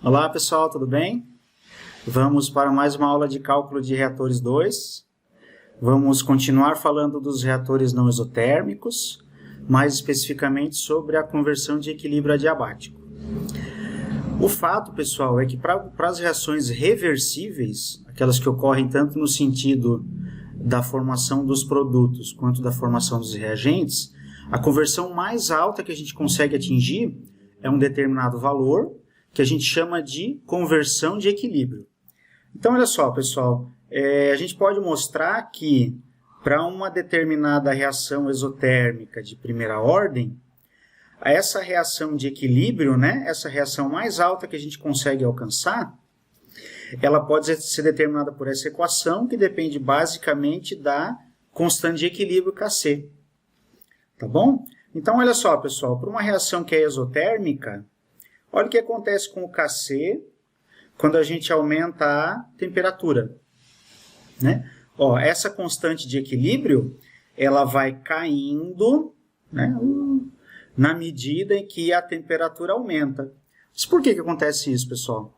Olá pessoal, tudo bem? Vamos para mais uma aula de cálculo de reatores 2. Vamos continuar falando dos reatores não exotérmicos, mais especificamente sobre a conversão de equilíbrio adiabático. O fato, pessoal, é que para as reações reversíveis, aquelas que ocorrem tanto no sentido da formação dos produtos quanto da formação dos reagentes, a conversão mais alta que a gente consegue atingir é um determinado valor, que a gente chama de conversão de equilíbrio. Então, olha só, pessoal, a gente pode mostrar que para uma determinada reação exotérmica de primeira ordem, essa reação de equilíbrio, né, essa reação mais alta que a gente consegue alcançar, ela pode ser determinada por essa equação, que depende basicamente da constante de equilíbrio Kc. Tá bom? Então, olha só, pessoal, para uma reação que é exotérmica, olha o que acontece com o Kc quando a gente aumenta a temperatura, né? Ó, essa constante de equilíbrio, ela vai caindo, né, na medida em que a temperatura aumenta. Mas por que acontece isso, pessoal?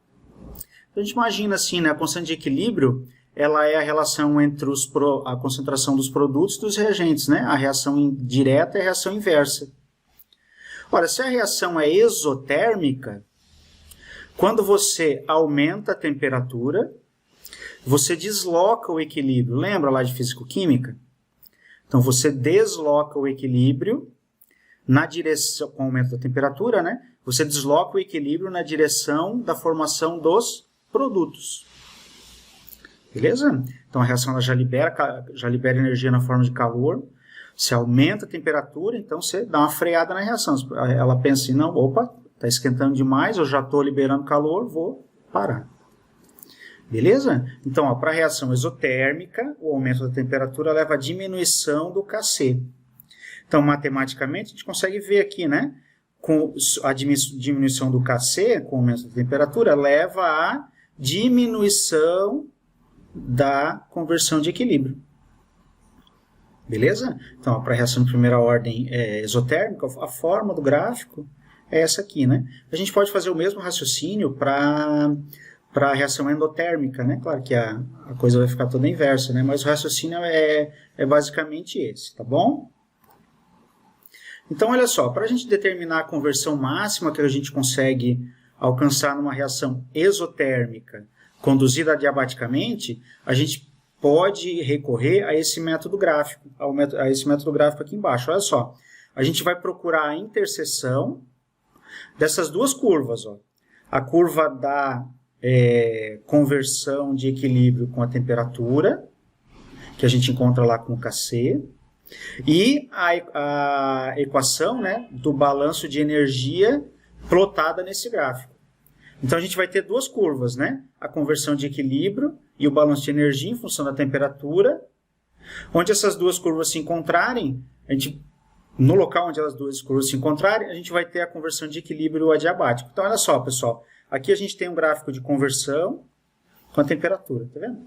A gente imagina assim, né, a constante de equilíbrio, ela é a relação entre a concentração dos produtos e dos reagentes, né? A reação direta e a reação inversa. Ora, se a reação é exotérmica, quando você aumenta a temperatura, você desloca o equilíbrio. Lembra lá de físico-química? Então, você desloca o equilíbrio na direção, com o aumento da temperatura, né? Você desloca o equilíbrio na direção da formação dos produtos. Beleza? Então, a reação ela já libera energia na forma de calor. Você aumenta a temperatura, então você dá uma freada na reação. Ela pensa assim, não, opa, está esquentando demais, eu já estou liberando calor, vou parar. Beleza? Então, para a reação exotérmica, o aumento da temperatura leva à diminuição do Kc. Então, matematicamente, a gente consegue ver aqui, né? Com a diminuição do Kc, com o aumento da temperatura, leva à diminuição da conversão de equilíbrio. Beleza? Então, para a reação de primeira ordem exotérmica, a forma do gráfico é essa aqui, né? A gente pode fazer o mesmo raciocínio para a reação endotérmica, né? Claro que a coisa vai ficar toda inversa, né? Mas o raciocínio é basicamente esse, tá bom? Então, olha só, para a gente determinar a conversão máxima que a gente consegue alcançar numa reação exotérmica conduzida adiabaticamente, a gente pode recorrer a esse método gráfico, a esse método gráfico aqui embaixo. Olha só, a gente vai procurar a interseção dessas duas curvas. Ó. A curva da conversão de equilíbrio com a temperatura, que a gente encontra lá com o Kc, e a equação, né, do balanço de energia plotada nesse gráfico. Então, a gente vai ter duas curvas, né? A conversão de equilíbrio e o balanço de energia em função da temperatura. Onde essas duas curvas se encontrarem, no local onde as duas curvas se encontrarem, a gente vai ter a conversão de equilíbrio adiabático. Então, olha só, pessoal. Aqui a gente tem um gráfico de conversão com a temperatura, tá vendo?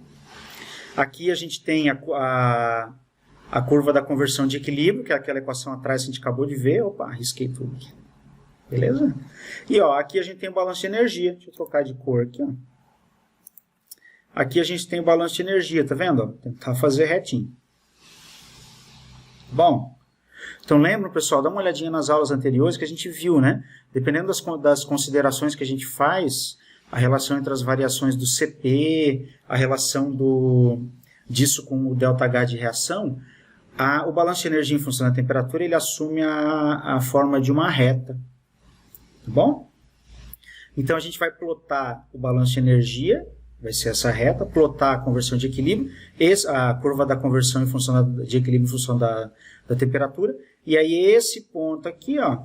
Aqui a gente tem a curva da conversão de equilíbrio, que é aquela equação atrás que a gente acabou de ver. Opa, risquei tudo aqui. Beleza? E ó, aqui a gente tem o balanço de energia. Deixa eu trocar de cor aqui. Ó. Aqui a gente tem o balanço de energia, tá vendo? Ó, tentar fazer retinho. Bom, então lembra, pessoal, dá uma olhadinha nas aulas anteriores que a gente viu, né? Dependendo das considerações que a gente faz, a relação entre as variações do Cp, a relação disso com o ΔH de reação, o balanço de energia em função da temperatura, ele assume a forma de uma reta. Tá bom? Então, a gente vai plotar o balanço de energia, vai ser essa reta, plotar a conversão de equilíbrio, a curva da conversão de equilíbrio em função da temperatura, e aí esse ponto aqui, ó,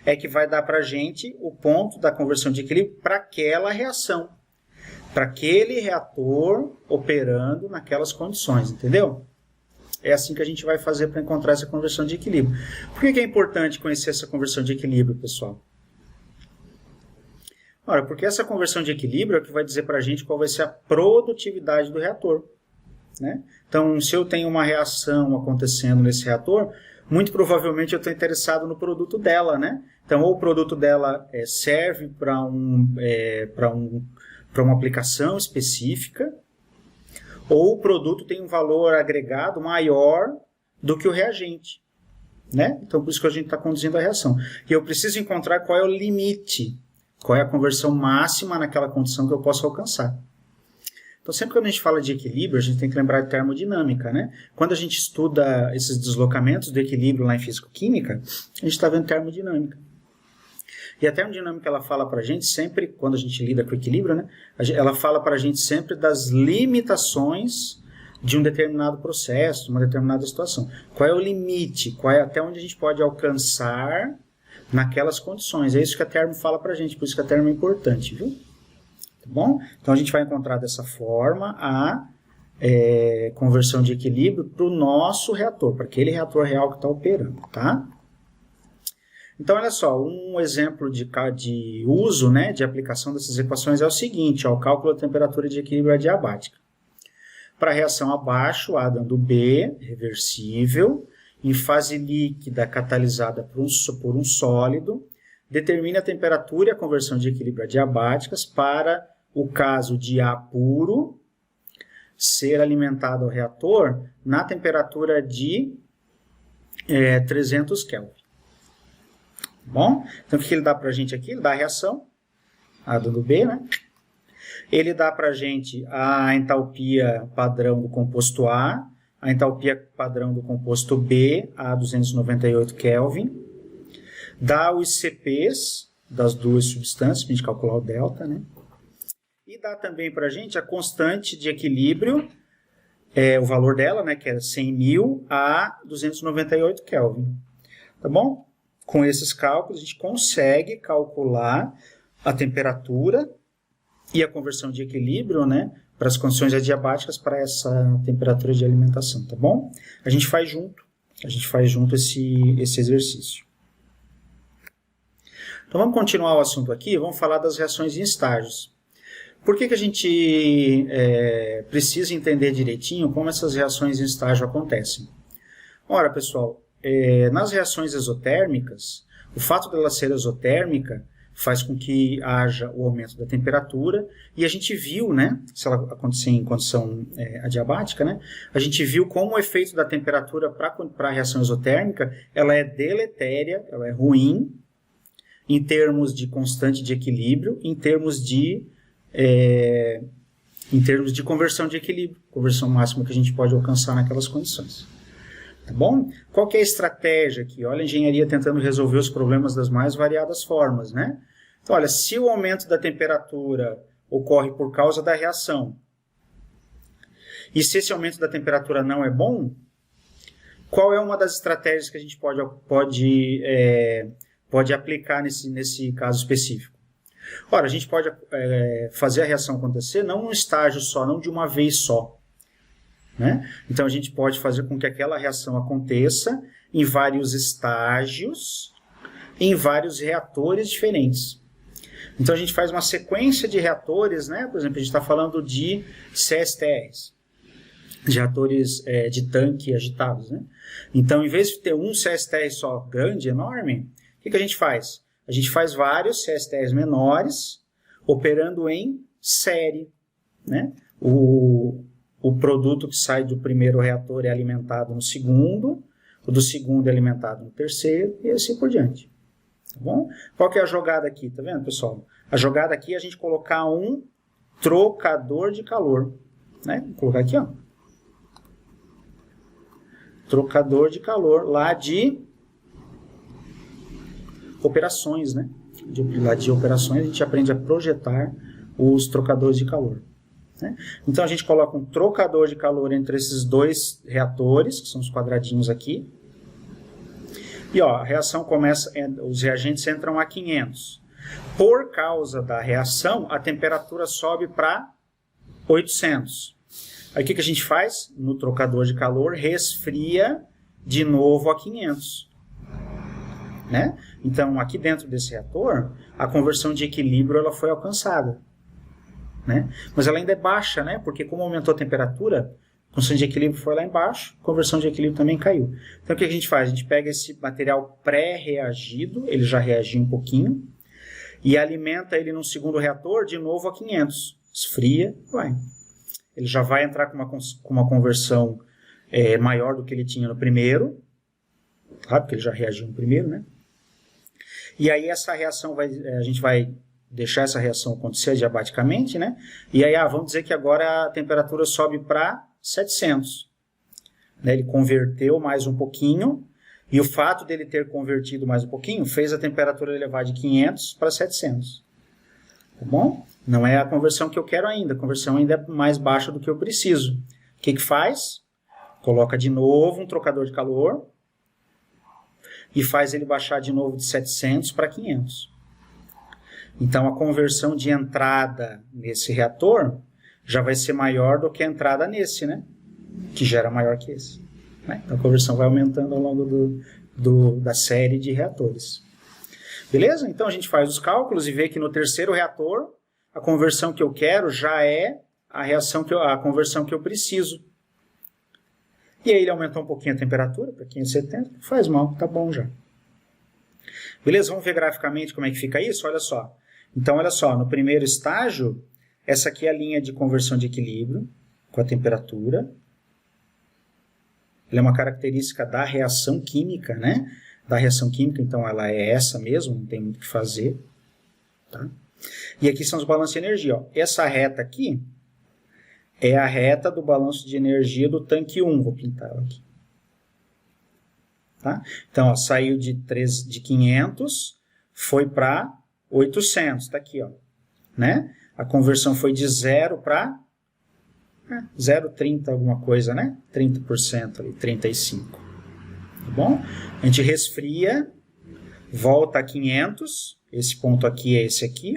é que vai dar para a gente o ponto da conversão de equilíbrio para aquela reação, para aquele reator operando naquelas condições, entendeu? É assim que a gente vai fazer para encontrar essa conversão de equilíbrio. Por que é importante conhecer essa conversão de equilíbrio, pessoal? Ora, porque essa conversão de equilíbrio é o que vai dizer para a gente qual vai ser a produtividade do reator. Né? Então, se eu tenho uma reação acontecendo nesse reator, muito provavelmente eu estou interessado no produto dela, né? Então, ou o produto dela serve para uma aplicação específica, ou o produto tem um valor agregado maior do que o reagente. Né? Então, por isso que a gente está conduzindo a reação. E eu preciso encontrar qual é o limite, qual é a conversão máxima naquela condição que eu posso alcançar. Então, sempre que a gente fala de equilíbrio, a gente tem que lembrar de termodinâmica, né? Quando a gente estuda esses deslocamentos do equilíbrio lá em físico-química, a gente está vendo termodinâmica. E a termodinâmica, ela fala para a gente sempre, quando a gente lida com o equilíbrio, né? Ela fala para a gente sempre das limitações de um determinado processo, de uma determinada situação. Qual é o limite? Qual é até onde a gente pode alcançar naquelas condições? É isso que a termo fala para a gente, por isso que a termo é importante, viu? Tá bom? Então a gente vai encontrar dessa forma a conversão de equilíbrio para o nosso reator, para aquele reator real que está operando, tá? Então olha só, um exemplo de uso, né, de aplicação dessas equações é o seguinte, ó, o cálculo da temperatura de equilíbrio adiabática. Para a reação abaixo, A dando B, reversível, em fase líquida catalisada por um sólido, determine a temperatura e a conversão de equilíbrio adiabáticas para o caso de A puro ser alimentado ao reator na temperatura de 300 Kelvin. Bom, então o que ele dá para a gente aqui? Ele dá a reação, A dando B, né? Ele dá para a gente a entalpia padrão do composto A, a entalpia padrão do composto B, a 298 Kelvin. Dá os CPs das duas substâncias, para a gente calcular o delta, né? E dá também para a gente a constante de equilíbrio, o valor dela, né, que é 100.000 a 298 Kelvin. Tá bom? Com esses cálculos, a gente consegue calcular a temperatura e a conversão de equilíbrio, né, para as condições adiabáticas para essa temperatura de alimentação, tá bom? A gente faz junto esse exercício. Então vamos continuar o assunto aqui, vamos falar das reações em estágios. Por que a gente precisa entender direitinho como essas reações em estágio acontecem? Ora, pessoal, nas reações exotérmicas, o fato dela ser exotérmica faz com que haja o aumento da temperatura, e a gente viu, né, se ela acontecer em condição adiabática, né, a gente viu como o efeito da temperatura para a reação exotérmica, ela é deletéria, ela é ruim, em termos de constante de equilíbrio, em termos de conversão de equilíbrio, conversão máxima que a gente pode alcançar naquelas condições. Tá bom? Qual que é a estratégia aqui? Olha a engenharia tentando resolver os problemas das mais variadas formas, né? Então, olha, se o aumento da temperatura ocorre por causa da reação, e se esse aumento da temperatura não é bom, qual é uma das estratégias que a gente pode aplicar nesse caso específico? Ora, a gente pode fazer a reação acontecer não num estágio só, não de uma vez só. Né? Então a gente pode fazer com que aquela reação aconteça em vários estágios, em vários reatores diferentes. Então a gente faz uma sequência de reatores, né? Por exemplo, a gente está falando de CSTRs, de reatores de tanque agitados. Né? Então, em vez de ter um CSTR só grande, enorme, o que a gente faz? A gente faz vários CSTRs menores operando em série. Né? O produto que sai do primeiro reator é alimentado no segundo, o do segundo é alimentado no terceiro, e assim por diante. Tá bom? Qual que é a jogada aqui? Tá vendo, pessoal? A jogada aqui é a gente colocar um trocador de calor. Né? Vou colocar aqui, ó. Trocador de calor lá de operações, né? Lá de operações a gente aprende a projetar os trocadores de calor. Né? Então a gente coloca um trocador de calor entre esses dois reatores, que são os quadradinhos aqui. E ó, a reação começa, os reagentes entram a 500. Por causa da reação, a temperatura sobe para 800. Aí o que a gente faz? No trocador de calor, resfria de novo a 500. Né? Então, aqui dentro desse reator, a conversão de equilíbrio ela foi alcançada. Né? Mas ela ainda é baixa, né? Porque como aumentou a temperatura, constante de equilíbrio foi lá embaixo, conversão de equilíbrio também caiu. Então o que a gente faz? A gente pega esse material pré-reagido, ele já reagiu um pouquinho, e alimenta ele num segundo reator de novo a 500. Esfria, vai. Ele já vai entrar com uma conversão maior do que ele tinha no primeiro, claro, porque ele já reagiu no primeiro, né? E aí essa reação a gente vai deixar essa reação acontecer adiabaticamente, né? E aí vamos dizer que agora a temperatura sobe para 700. Né? Ele converteu mais um pouquinho, e o fato dele ter convertido mais um pouquinho fez a temperatura elevar de 500 para 700. Tá bom? Não é a conversão que eu quero ainda, a conversão ainda é mais baixa do que eu preciso. O que faz? Coloca de novo um trocador de calor e faz ele baixar de novo de 700 para 500. Então a conversão de entrada nesse reator já vai ser maior do que a entrada nesse, né? Que já era maior que esse. Né? Então a conversão vai aumentando ao longo da série de reatores. Beleza? Então a gente faz os cálculos e vê que no terceiro reator a conversão que eu quero já é a conversão que eu preciso. E aí ele aumentou um pouquinho a temperatura para 570, faz mal, tá bom já. Beleza? Vamos ver graficamente como é que fica isso? Olha só. Então, olha só, no primeiro estágio, essa aqui é a linha de conversão de equilíbrio com a temperatura. Ela é uma característica da reação química, né? Da reação química, então ela é essa mesmo, não tem muito o que fazer. Tá? E aqui são os balanços de energia. Ó. Essa reta aqui é a reta do balanço de energia do tanque 1. Vou pintar ela aqui. Tá? Então, ó, saiu de 500, foi para 800. Está aqui. Ó, né? A conversão foi de 0 para 0,30 alguma coisa, né? 30% ali, 35%. Tá bom? A gente resfria, volta a 500. Esse ponto aqui é esse aqui.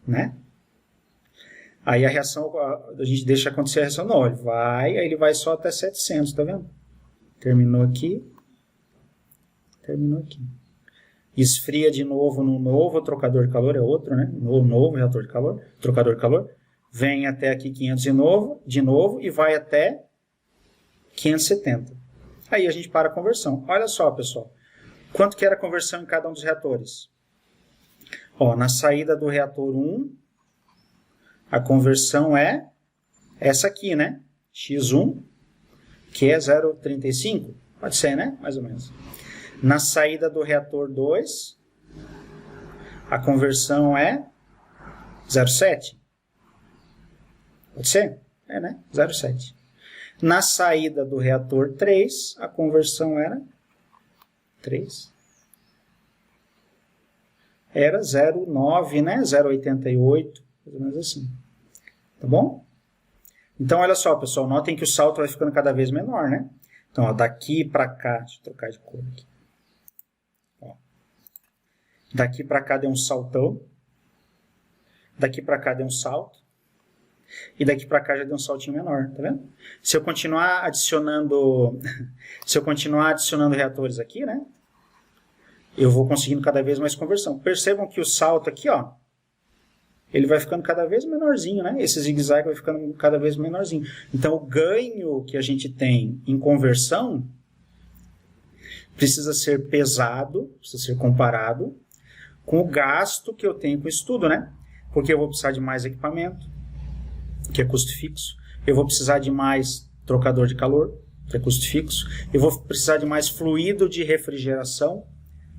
Né? Aí a reação, a gente deixa acontecer a reação, não, aí ele vai só até 700, tá vendo? Terminou aqui. Esfria de novo no novo trocador de calor, é outro, né? Novo reator de calor, trocador de calor. Vem até aqui 500 de novo e vai até 570. Aí a gente para a conversão. Olha só, pessoal. Quanto que era a conversão em cada um dos reatores? Ó, na saída do reator 1, a conversão é essa aqui, né? X1, que é 0,35. Pode ser, né? Mais ou menos. Na saída do reator 2, a conversão é 0,7. Pode ser? É, né? 0,7. Na saída do reator 3, a conversão era 3. Era 0,9, né? 0,88, mais ou menos assim. Tá bom? Então, olha só, pessoal, notem que o salto vai ficando cada vez menor, né? Então, ó, daqui para cá, deixa eu trocar de cor aqui. Ó. Daqui para cá deu um saltão. Daqui para cá deu um salto. E daqui para cá já deu um saltinho menor, tá vendo? Se eu continuar adicionando reatores aqui, né? Eu vou conseguindo cada vez mais conversão. Percebam que o salto aqui, ó, ele vai ficando cada vez menorzinho, né? Esse zigue-zague vai ficando cada vez menorzinho. Então, o ganho que a gente tem em conversão precisa ser pesado, precisa ser comparado com o gasto que eu tenho com isso tudo, né? Porque eu vou precisar de mais equipamento, que é custo fixo. Eu vou precisar de mais trocador de calor, que é custo fixo. Eu vou precisar de mais fluido de refrigeração,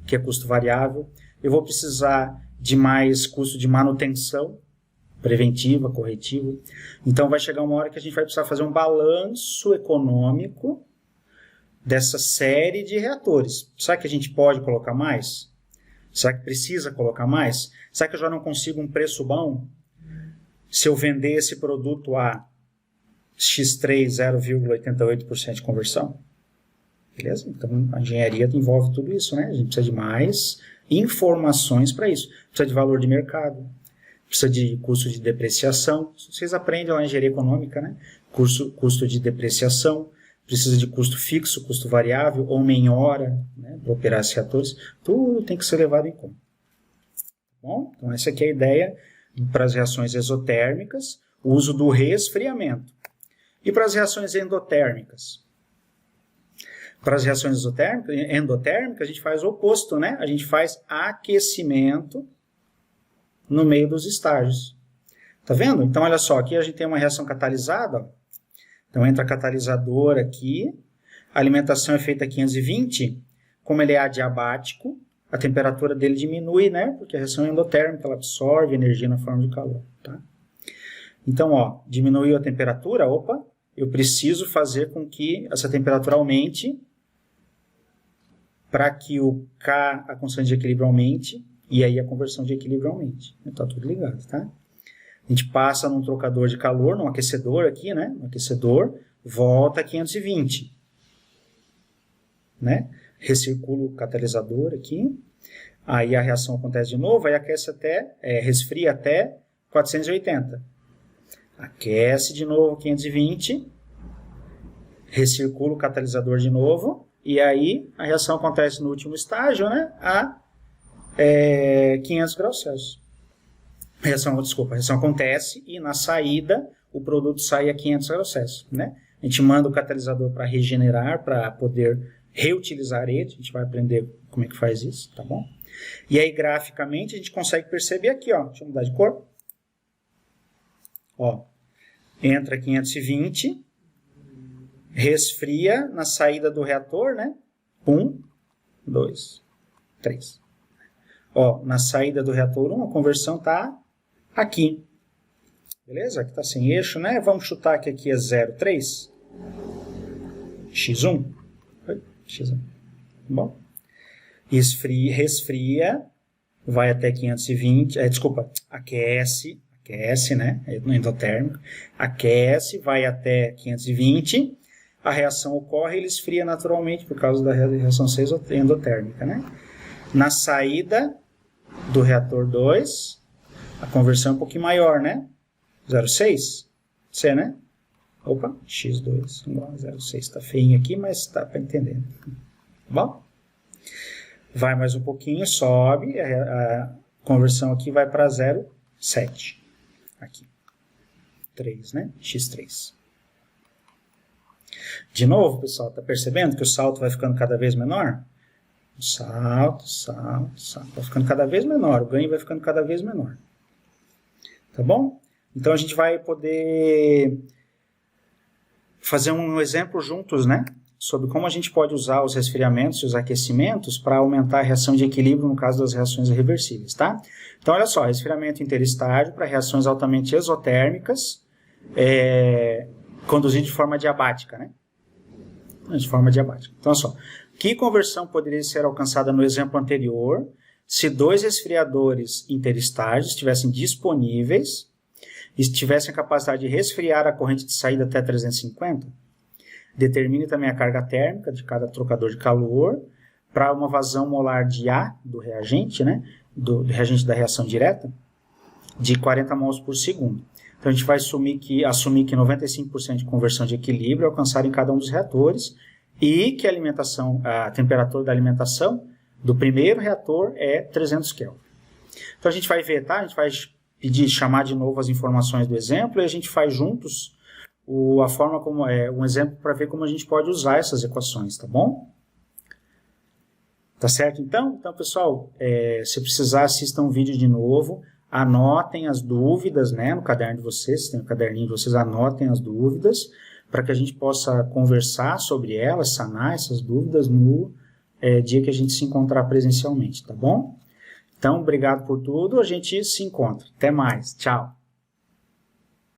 que é custo variável. Eu vou precisar de mais custo de manutenção preventiva, corretiva. Então vai chegar uma hora que a gente vai precisar fazer um balanço econômico dessa série de reatores. Será que a gente pode colocar mais? Será que precisa colocar mais? Será que eu já não consigo um preço bom se eu vender esse produto a X3, 0,88% de conversão? Beleza? Então, a engenharia envolve tudo isso, né? A gente precisa de mais informações para isso. Precisa de valor de mercado, precisa de custo de depreciação. Vocês aprendem lá em engenharia econômica, né? Custo de depreciação, precisa de custo fixo, custo variável, homem-hora, né? Para operar esses reatores. Tudo tem que ser levado em conta. Bom, então essa aqui é a ideia para as reações exotérmicas. o uso do resfriamento. E para as reações endotérmicas? Para as reações endotérmicas, a gente faz o oposto, né? A gente faz aquecimento no meio dos estágios. Tá vendo? Então, olha só, aqui a gente tem uma reação catalisada, ó. Então, entra catalisador aqui, a alimentação é feita a 520, como ele é adiabático, a temperatura dele diminui, né? Porque a reação é endotérmica, ela absorve energia na forma de calor, tá? Então, ó, diminuiu a temperatura, opa, eu preciso fazer com que essa temperatura aumente para que o K, a constante de equilíbrio, aumente, e aí a conversão de equilíbrio aumente. Está tudo ligado, tá? A gente passa num trocador de calor, num aquecedor aqui, né? No aquecedor, volta a 520. Né? Recircula o catalisador aqui. Aí a reação acontece de novo, aí aquece até, resfria até 480. Aquece de novo 520. Recircula o catalisador de novo. E aí a reação acontece no último estágio, né? A 500 graus Celsius. A reação acontece e na saída o produto sai a 500 graus Celsius, né? A gente manda o catalisador para regenerar, para poder reutilizar ele. A gente vai aprender como é que faz isso, tá bom? E aí graficamente a gente consegue perceber aqui, ó. Deixa eu mudar de cor. Ó, entra 520, resfria na saída do reator, né? 1, 2, 3. Ó, na saída do reator 1, a conversão está aqui. Beleza? Aqui está sem eixo, né? Vamos chutar que aqui é 0,3. X1. X1. Bom. Resfria, vai até 520. Aquece, né? No endotérmico. Aquece, vai até 520. A reação ocorre, ele esfria naturalmente por causa da reação endotérmica, né? Na saída do reator 2, a conversão é um pouquinho maior, né? 0,6, C, né? Opa, X2 igual a 0,6. Está feinho aqui, mas está para entender. Bom? Vai mais um pouquinho, sobe, a conversão aqui vai para 0,7. Aqui. 3, né? X3. De novo, pessoal, está percebendo que o salto vai ficando cada vez menor? Salto. Vai ficando cada vez menor. O ganho vai ficando cada vez menor. Tá bom? Então, a gente vai poder fazer um exemplo juntos, né? Sobre como a gente pode usar os resfriamentos e os aquecimentos para aumentar a reação de equilíbrio no caso das reações irreversíveis, tá? Então, olha só, resfriamento interestágio para reações altamente exotérmicas, conduzido de forma diabática, né? De forma diabática. Então, olha só, que conversão poderia ser alcançada no exemplo anterior se 2 resfriadores interestágios estivessem disponíveis e tivessem a capacidade de resfriar a corrente de saída até 350? Determine também a carga térmica de cada trocador de calor para uma vazão molar de A do reagente, né? Do reagente da reação direta, de 40 mols por segundo. Então, a gente vai assumir que 95% de conversão de equilíbrio é alcançada em cada um dos reatores e que a temperatura da alimentação do primeiro reator é 300 Kelvin. Então, a gente vai ver, tá? A gente vai chamar de novo as informações do exemplo e a gente faz juntos a forma como um exemplo para ver como a gente pode usar essas equações, tá bom? Tá certo, então? Então, pessoal, se precisar, assistam o vídeo de novo. Anotem as dúvidas, né, no caderno de vocês, tem um caderninho de vocês, anotem as dúvidas, para que a gente possa conversar sobre elas, sanar essas dúvidas no dia que a gente se encontrar presencialmente, tá bom? Então, obrigado por tudo, a gente se encontra. Até mais, tchau!